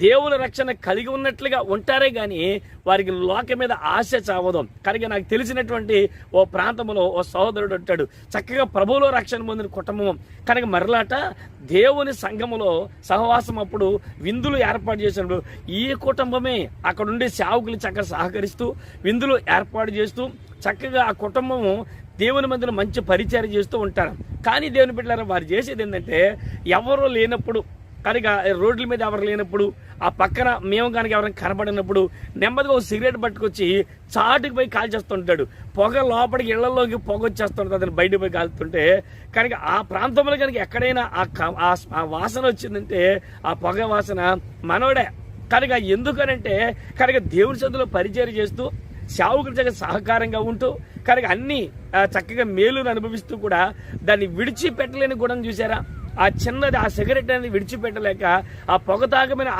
దేవుని రక్షణ కలిగి ఉన్నట్లుగా ఉంటారే కానీ వారికి లోకం మీద ఆశ చావదు. కనుక నాకు తెలిసినటువంటి ఓ ప్రాంతంలో ఓ సహోదరుడు ఉంటాడు, చక్కగా ప్రభువులో రక్షణ పొందిన కుటుంబం. కనుక మరలాట దేవుని సంఘములో సహవాసం అప్పుడు విందులు ఏర్పాటు చేసినప్పుడు ఈ కుటుంబమే అక్కడుండి సేవకులు చక్కగా సహకరిస్తూ విందులు ఏర్పాటు చేస్తూ చక్కగా ఆ కుటుంబము దేవుని మధ్యలో మంచి పరిచయం చేస్తూ ఉంటారు. కానీ దేవుని బిడ్డలారా, వారు చేసేది ఏంటంటే ఎవరో లేనప్పుడు, కనుక రోడ్ల మీద ఎవరు లేనప్పుడు, ఆ పక్కన మేము కనుక ఎవరైనా కనబడినప్పుడు నెమ్మదిగా ఒక సిగరెట్ పట్టుకొచ్చి చాటుకు పోయి కాల్చేస్తుంటాడు. పొగ లోపలికి ఇళ్లలోకి పొగ వచ్చేస్తుంటుంది, అతను బయట పోయి కాలుతుంటే. కనుక ఆ ప్రాంతంలో కనుక ఎక్కడైనా ఆ వాసన వచ్చిందంటే ఆ పొగ వాసన మనోడే. కనుక ఎందుకనంటే కనుక దేవుని సందులో పరిచయం చేస్తూ సేవకుల దగ్గర సహకారంగా ఉంటూ కనుక అన్ని చక్కగా మేలును అనుభవిస్తూ కూడా దాన్ని విడిచిపెట్టలేని గుణం చూసారా. ఆ చిన్నది ఆ సిగరెట్ అనేది విడిచిపెట్టలేక ఆ పొగ తాగమైన